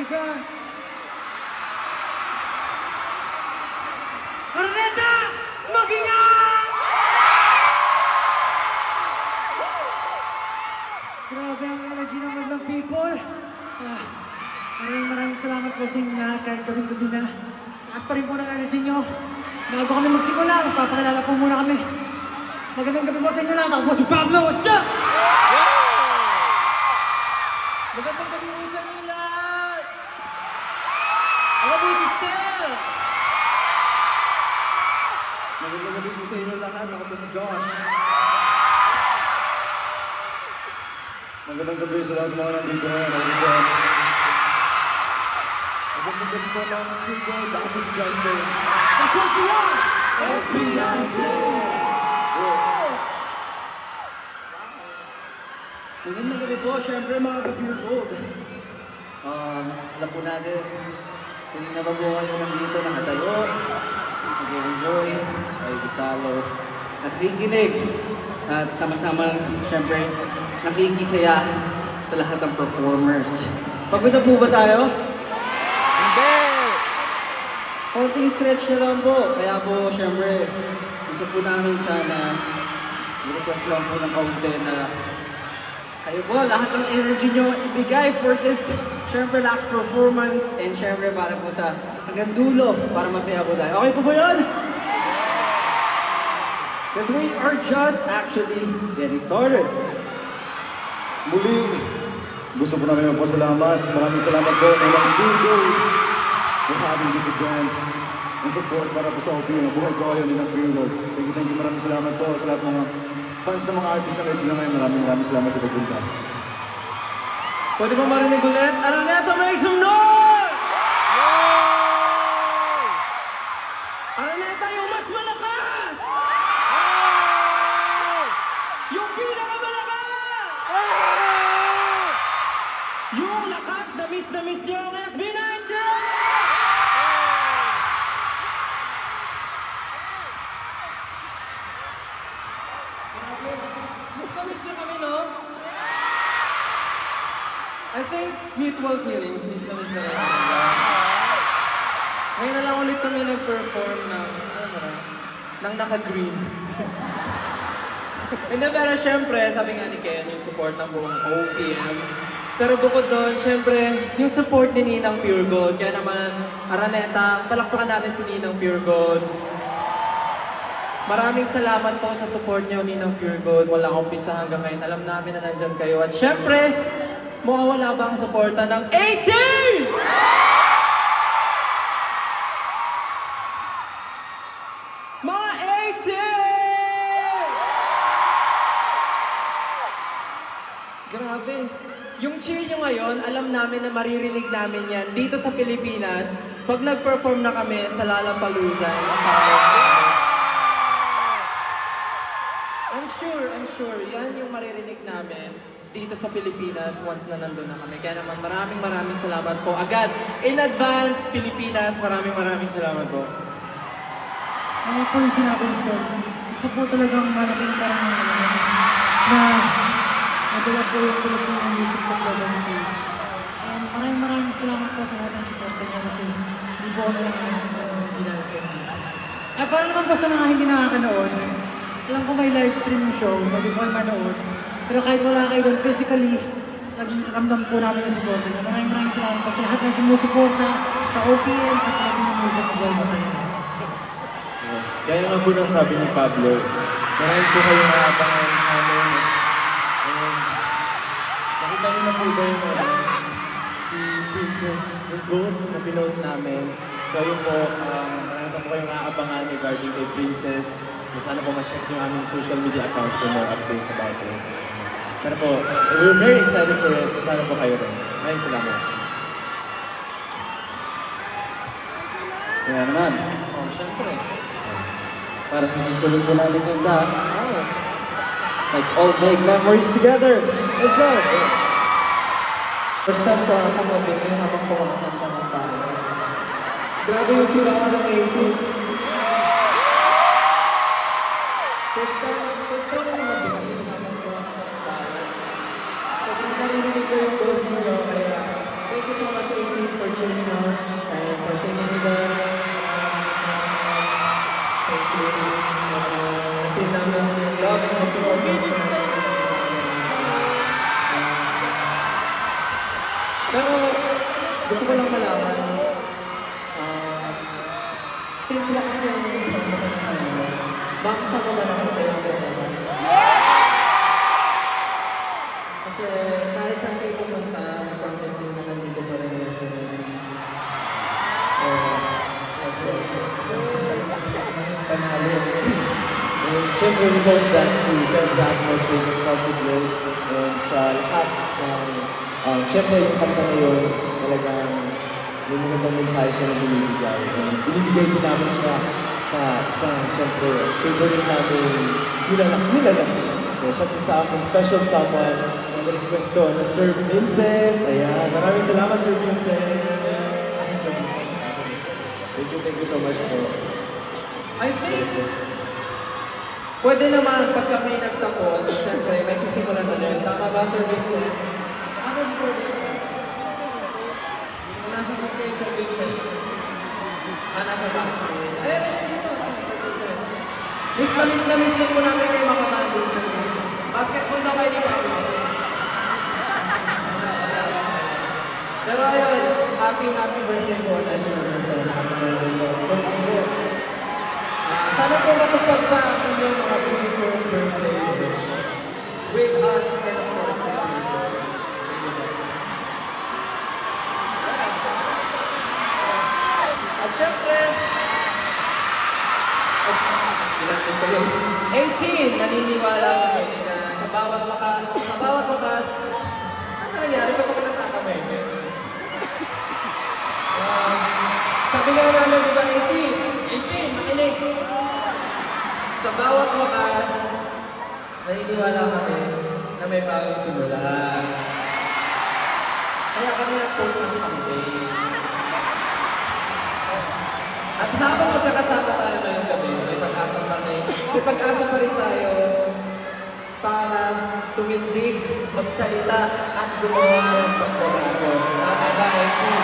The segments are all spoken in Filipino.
my God! Araneta! Mag-ingat! Grabe ang energy ng Madlang people. Maraming salamat po sa inyo lahat kahit gabing-gabi na. Taas pa rin po ng energy nyo. Bago kami magsimula, magpapakilala po muna kami. Magandang gabi po sa inyo lahat. Ako po si Pablo. What's up? Magandang gabi po sa inyo lahat! Ako po si Stel! Magandang gabi po sa inyo lahat. Ako po si Josh. Magandang gabi sa lahat ng mga nandito ngayon. Ako si John. Magandang gabi po mga kaibigan. Ako po si Justin. Ako po yan! SB19! Magandang gabi po, syempre mga ka-Pure Gold. Alam po natin, kung nabago kayo nandito nakatalo, nag-enjoy, ay isalo, at nakikinig, at sama-sama, syempre, nakikisaya sa lahat ng performers. Pagod na po ba tayo? Hindi! Konting stretch na lang po, kaya po, syempre, gusto po namin sana, i-request lang po ng kaunti na kayo po, lahat ng energy nyo ibigay for this, syempre, last performance, and syempre, para po sa hanggang dulo, para masaya po tayo. Okay po ba yun? Because we are just actually getting started. Muli, gusto po namin magpasalamat. Maraming salamat po ng Virgo for having this event and support para po sa OPM. Buhay po kayo ng Virgo. Thank you. Maraming salamat po sa lahat ng mga fans ng mga artist na natin ngayon. Maraming salamat sa pagpunta. Pwede ba marinig ulit? Araneta, make some noise! Araneta, yung mas malakas! Yung pinakamalakas! Yung lakas, na miss nyo ang SB19! Miss nyo kami, no? I think mutual feelings, miss na kami. Ngayon na lang ulit kami nag-perform ng naka-green. Hindi, pero syempre, sabi nga ni Ken, yung support ng buong OPM. Pero bukod doon, syempre, yung support ni Ninang Pure Gold. Kaya naman, Araneta, palakpakan natin si Ninang Pure Gold. Maraming salamat po sa support niyo, Ninang Pure Gold. Walang umpisa hanggang ngayon. Alam namin na nandyan kayo. At syempre, mawawala ba ang suporta ng 18? Mga 18! Grabe. Yung cheer nyo ngayon, alam namin na maririnig namin yan dito sa Pilipinas pag nag-perform na kami sa Lollapalooza and sa Summer. I'm sure, yan yung maririnig namin dito sa Pilipinas once na nandun na kami. Kaya naman maraming salamat po. Agad, in advance, Pilipinas, maraming salamat po. Ano po yung sinabi ni Stel? Isa po talagang malaking karangalan na nadala po yung Filipino music sa global stage. And maraming salamat po sa lahat ng support niya kasi hindi po ako hindi dahil sa inyo. Para naman po sa mga hindi nakakanood, alam ko may live stream yung show, pwede po kayo manood. Pero kahit wala kayo doon physically, ramdam po namin yung support niya. Maraming salamat po sa lahat ng sumusuporta sa OPM, sa Filipino music na buhay matay na. Yes. Gaya nga po ng sabi ni Pablo, marami po kayong naabangan sa amin. Nakita niyo na po ba yung si Princess, yung goat na pinost namin. So yun po, marami po kayong naabangan regarding kay Princess. So sana po ma-check yung aming social media accounts for more updates about it. Sana po, we're very excited for it. So sana po kayo rin. Maraming salamat. Kaya naman, Oh, syempre. para sa susunod po namin yung Oh. let's all make memories together. Let's go! First time ko ata mabili habang kumakanta ng pala. Grabe yung sila ng 18. First time ko mabili habang kumakanta ng pala. Sobrang narinig ko yung boses niyo, kaya thank you so much 18 gusto ko lang malaman, since lakas yung sama ka ng ano, makasama ba naman kayo ang bukas? Kasi kahit saan kayo pumunta, I promise you na nandito pa rin yung residency. Kasi, panalo. And syempre, we hope that to serve the administration possible and sa lahat ng, syempre yung kanta na yun, talagang may magandang mensahe siya na binibigay. And binibigay din namin siya sa isang, syempre, favorite namin nilalang. Kaya syempre sa akin, special someone, ang request ko na Sir Vincent. Ayan, maraming salamat Sir Vincent. Sir Vincent. Thank you so much po. I think, pwede naman pag kami nagtapos, siyempre may sisimulan ulit. Tama ba, Sir Vincent? Asa si Sir Vincent? Nasa kong kayo, Sir Vincent? Nasa backstage. Ayun, dito. Sir Vincent. Miss na po namin kayo makakandun, Sir Vincent. Basketball daw kayo, di ba? Pero ayun, happy birthday po ulit, Sir Vincent. Happy birthday po. Sana po matupad pa ang inyong mga beautiful birthday wish with us and of course with you. At syempre, as pinatid ko yun, 18, naniniwala kami na sa bawat wakas, ano nangyari? Ba't ako natakamay? Sabi nga namin, di ba, 18, makinig. Sa bawat wakas, naniniwala kami na may bagong simula. Kaya kami nag-post ng campaign. At habang magkakasama tayo ngayong gabi, may pag-asa pa rin tayo para tumindig, magsalita at gumawa ng pagbabago. Tama ba, Eki?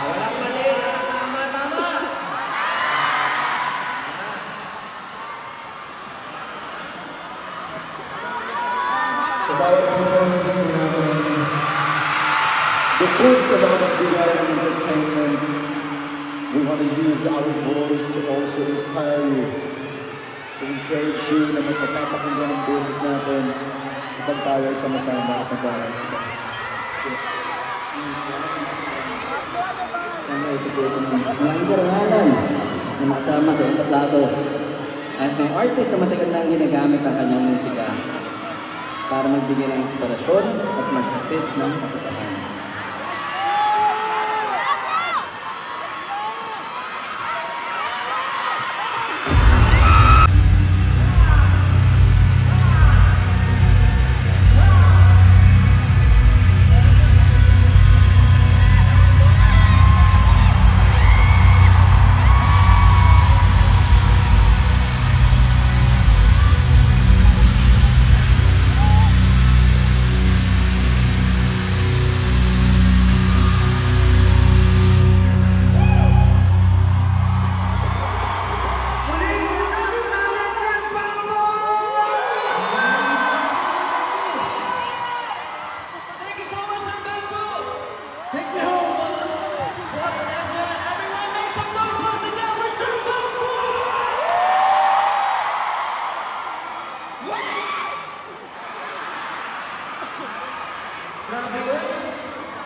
Walang mali. Tama. Sa bawat performances namin, bukod sa mga magbigay ng entertainment, we want to use our voice to also inspire you, to encourage you na mas mapapakinggan ang boses natin kapag tayo ay sama-sama at nagkakaisa. Ano sa dito ng mga karangalan na makasama sa entablado. Ang isang artist na matagal nang ginagamit ang kanyang musika para magbigay ng inspirasyon at maghatid ng katotohanan. Thank you so much, Sir Bamboo! Take me home, mama! What a legend! Everyone make some noise once again for Sir Bamboo! Grabe yun!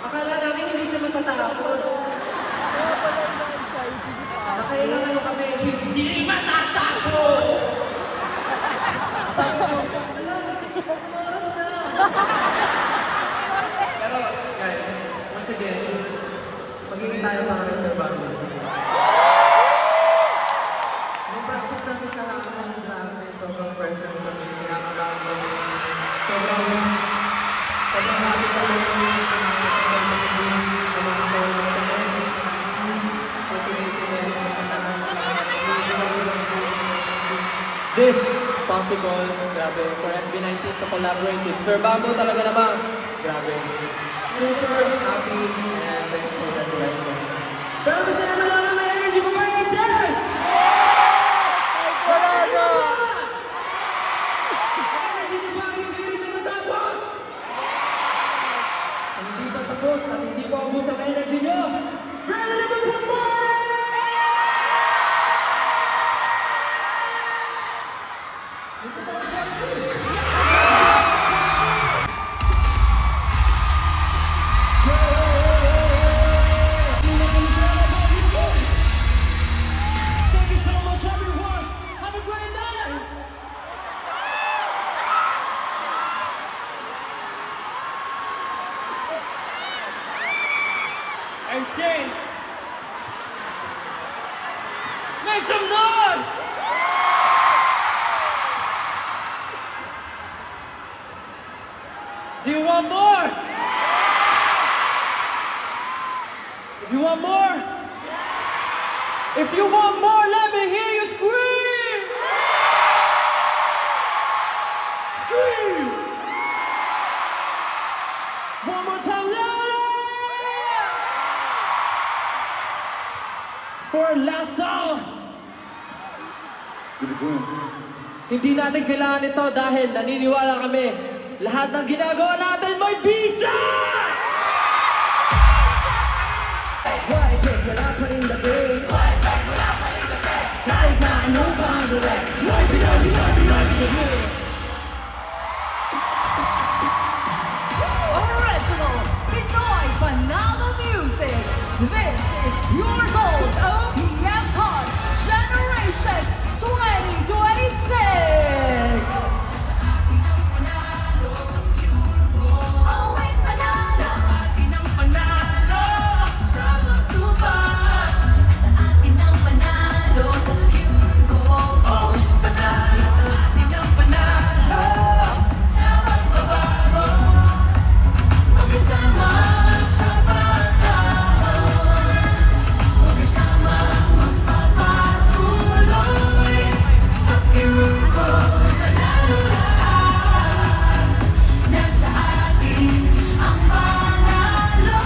Akala namin hindi siya matatapos. Nakailangan mo kami, hindi matatapos! Sabi ko, ala, ang oras na! Pero guys, once again, magiging tayo para kay Sir Bago. Yung practice natin kahapon, grabe, sobrang pressure kami, kinakabahan kami. Sobrang happy kami This possible, grabe, for SB19 to collaborate with Sir Bamboo talaga naman. Grabe. Super happy and thankful for the rest of it. Pero gusto naman lang na may energy mo ba yung teacher? Wala na! Ang energy niyo ba hindi rin natatapos? Hindi pa tapos. maubos at hindi maubos ang energy nyo. Ready na mag-perform! Thank you so much, everyone. Have a great night. 18. Make some noise. Do you want more? If you want more, if you want more, let me hear you scream! Scream! One more time, louder! For our last song, Give it to him. hindi natin kailangan ito dahil naniniwala kami, lahat ng ginagawa natin may bisa! Original Pinoy Panalo Music. This is Pure Gold OPM Hot Generations 2026. Always panalo. Sa atin ang panalo. Sa magtubag. Sa atin ang panalo. Sa Pure Gold. Always panalo. Sa atin ang panalo. Sa magbabago. Magkasama sa pagkahon. Magkasama magpapatuloy. Sa Pure Gold. Panalo lahat. Nasa atin ang panalo.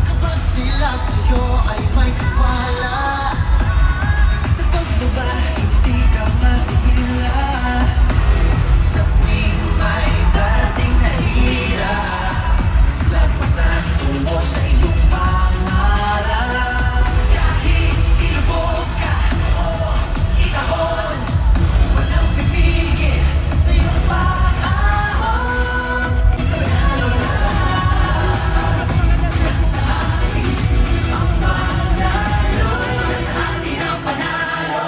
Kapag sila sa'yo ay may tiwala, sa pagduba hindi ka mahihila. Sa tuwing may dating nahirap, lagpasan tungo sa iyong pangarap. Kahit ilubog ka o ikahon, walang pipigil sa iyong pag-ahon. Panalo lahat. Sa atin ang panalo. Sa atin ang panalo.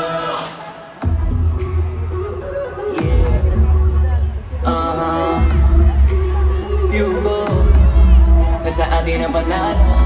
Pure gold, nasa atin ang panalo.